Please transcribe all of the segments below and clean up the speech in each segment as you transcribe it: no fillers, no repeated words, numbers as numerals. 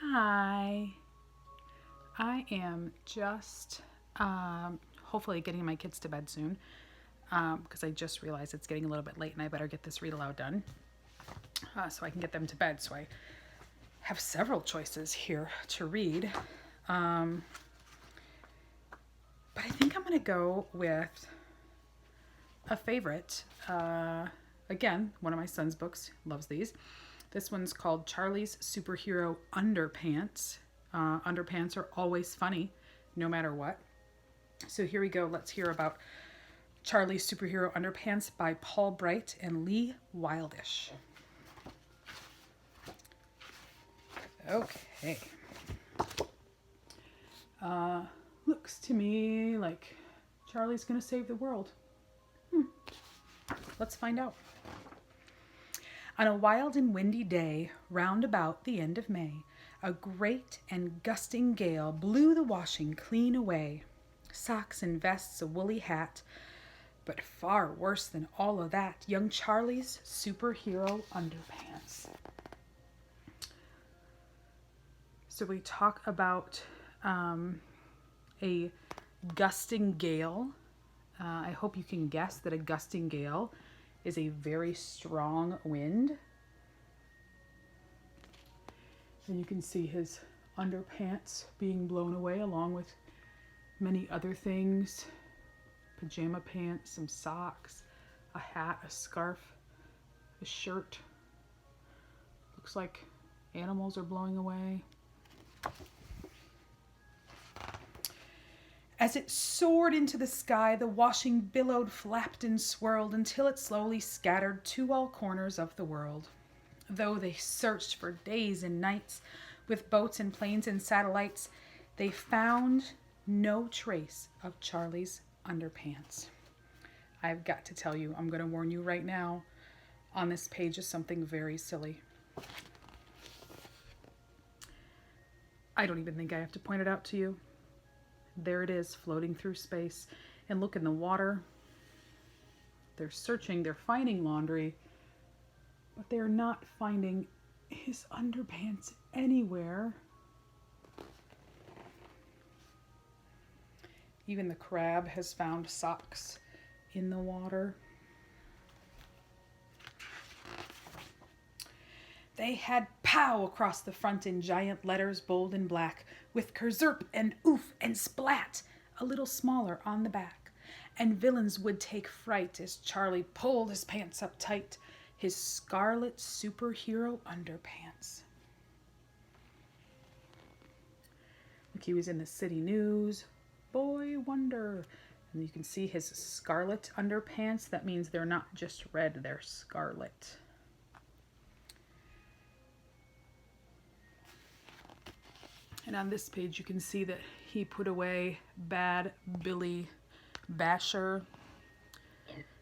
Hi. I am just hopefully getting my kids to bed soon because I just realized it's getting a little bit late and I better get this read aloud done so I can get them to bed. So I have several choices here to read. Um, but I think I'm going to go with a favorite. Again, one of my son's books, loves these. This one's called Charlie's Superhero Underpants. Underpants are always funny, no matter what. So here we go. Let's hear about Charlie's Superhero Underpants by Paul Bright and Lee Wildish. Okay. Looks to me like Charlie's gonna save the world. Let's find out. On a wild and windy day, round about the end of May, a great and gusting gale blew the washing clean away. Socks and vests, a woolly hat, but far worse than all of that, young Charlie's superhero underpants. So we talk about a gusting gale. I hope you can guess that a gusting gale is a very strong wind. And you can see his underpants being blown away along with many other things. Pajama pants, some socks, a hat, a scarf, a shirt. Looks like animals are blowing away. As it soared into the sky, the washing billowed, flapped, and swirled until it slowly scattered to all corners of the world. Though they searched for days and nights with boats and planes and satellites, they found no trace of Charlie's underpants. I've got to tell you, I'm going to warn you right now, on this page is something very silly. I don't even think I have to point it out to you. There it is, floating through space. And look in the water. They're searching, they're finding laundry, but they're not finding his underpants anywhere. Even the crab has found socks in the water. They had POW across the front in giant letters, bold and black, with kerzerp and oof and splat a little smaller on the back. And villains would take fright as Charlie pulled his pants up tight, his scarlet superhero underpants. Look, he was in the city news. Boy wonder. And you can see his scarlet underpants. That means they're not just red, they're scarlet. And on this page, you can see that he put away Bad Billy Basher.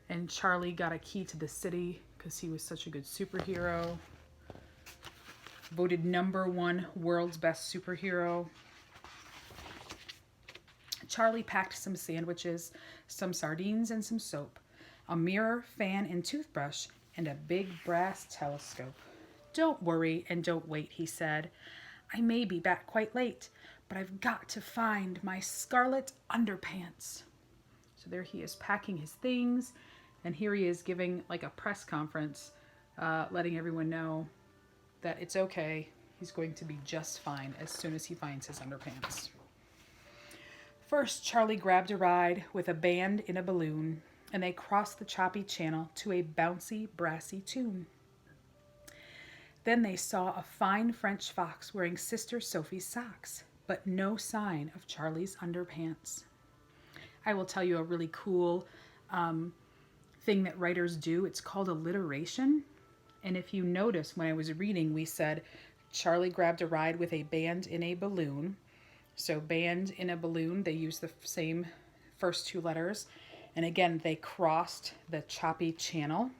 And Charlie got a key to the city because he was such a good superhero. Voted #1 world's best superhero. Charlie packed some sandwiches, some sardines, and some soap, a mirror, fan, and toothbrush, and a big brass telescope. Don't worry and don't wait, he said. I may be back quite late, but I've got to find my scarlet underpants. So there he is packing his things, and here he is giving like a press conference, letting everyone know that it's okay. He's going to be just fine as soon as he finds his underpants. First, Charlie grabbed a ride with a band in a balloon, and they crossed the choppy channel to a bouncy, brassy tune. Then they saw a fine French fox wearing Sister Sophie's socks, but no sign of Charlie's underpants. I will tell you a really cool thing that writers do. It's called alliteration. And if you notice, when I was reading, we said Charlie grabbed a ride with a band in a balloon. So band in a balloon, they use the same first two letters. And again, they crossed the choppy channel.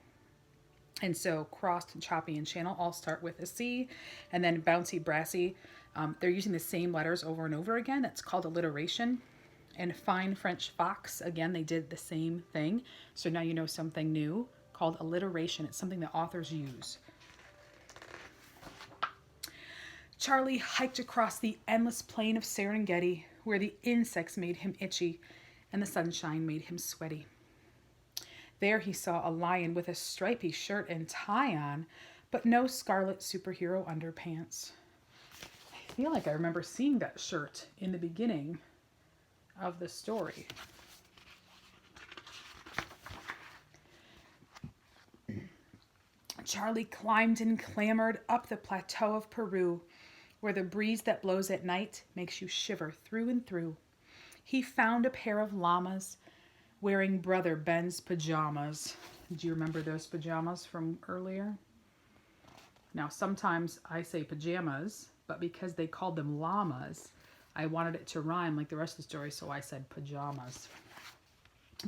And so crossed, choppy, and channel all start with a C. And then bouncy, brassy, they're using the same letters over and over again. That's called alliteration. And fine French fox, again, they did the same thing. So now you know something new called alliteration. It's something that authors use. Charlie hiked across the endless plain of Serengeti, where the insects made him itchy and the sunshine made him sweaty. There he saw a lion with a stripy shirt and tie on, but no scarlet superhero underpants. I feel like I remember seeing that shirt in the beginning of the story. Charlie climbed and clambered up the plateau of Peru, where the breeze that blows at night makes you shiver through and through. He found a pair of llamas wearing Brother Ben's pajamas. Do you remember those pajamas from earlier? Now, sometimes I say pajamas, but because they called them llamas, I wanted it to rhyme like the rest of the story, so I said pajamas.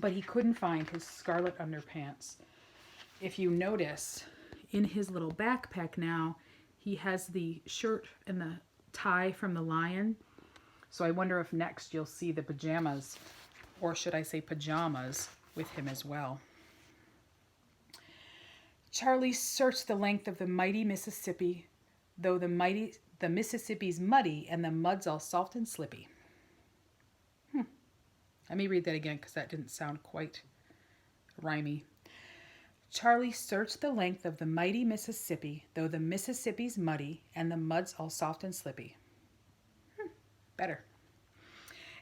But he couldn't find his scarlet underpants. If you notice, in his little backpack now, he has the shirt and the tie from the lion. So I wonder if next you'll see the pajamas, or should I say pajamas, with him as well. Charlie searched the length of the mighty Mississippi, though the Mississippi's muddy and the mud's all soft and slippy. Let me read that again because that didn't sound quite rhymey. Charlie searched the length of the mighty Mississippi, though the Mississippi's muddy and the mud's all soft and slippy. Better.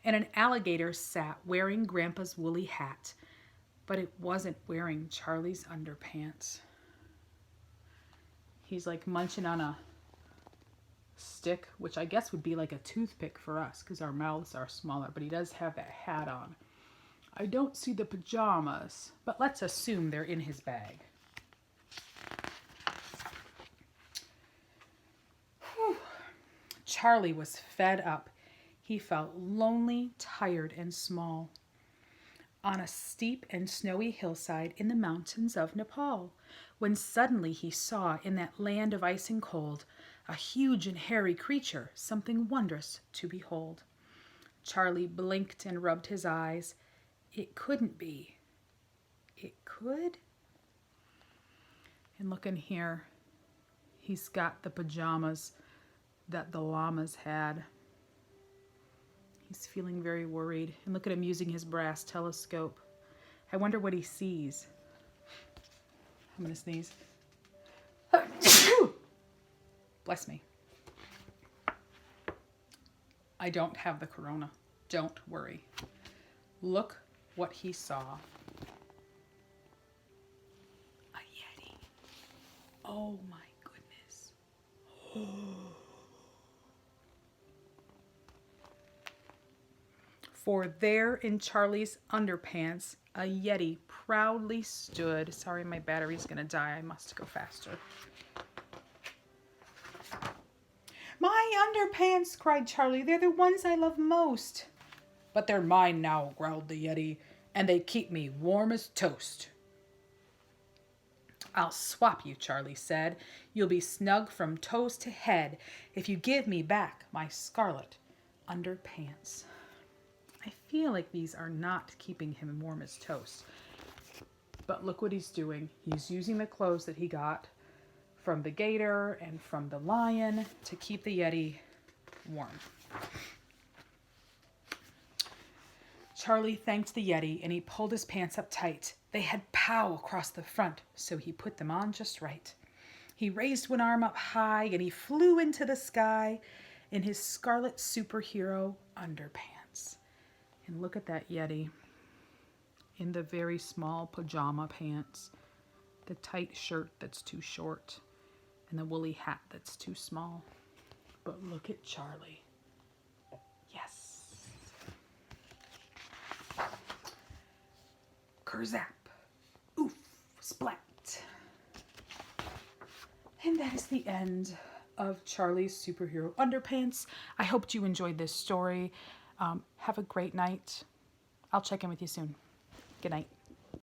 And an alligator sat wearing Grandpa's woolly hat, but it wasn't wearing Charlie's underpants. He's like munching on a stick, which I guess would be like a toothpick for us because our mouths are smaller, but he does have that hat on. I don't see the pajamas, but let's assume they're in his bag. Whew. Charlie was fed up. He felt lonely, tired, and small. On a steep and snowy hillside in the mountains of Nepal, when suddenly he saw in that land of ice and cold a huge and hairy creature, something wondrous to behold. Charlie blinked and rubbed his eyes. It couldn't be. It could? And look in here. He's got the pajamas that the llamas had. He's feeling very worried. And look at him using his brass telescope. I wonder what he sees. I'm going to sneeze. Bless me. I don't have the corona. Don't worry. Look what he saw. A Yeti. Oh my goodness. For there in Charlie's underpants, a Yeti proudly stood. Sorry, my battery's gonna die. I must go faster. My underpants, cried Charlie. They're the ones I love most. But they're mine now, growled the Yeti, and they keep me warm as toast. I'll swap you, Charlie said. You'll be snug from toes to head if you give me back my scarlet underpants. I feel like these are not keeping him warm as toast. But look what he's doing. He's using the clothes that he got from the gator and from the lion to keep the Yeti warm. Charlie thanked the Yeti and he pulled his pants up tight. They had pow across the front, so he put them on just right. He raised one arm up high and he flew into the sky in his scarlet superhero underpants. And look at that Yeti in the very small pajama pants, the tight shirt that's too short, and the woolly hat that's too small. But look at Charlie. Yes. Kerzap. Oof. Splat. And that is the end of Charlie's Superhero Underpants. I hoped you enjoyed this story. Have a great night. I'll check in with you soon. Good night.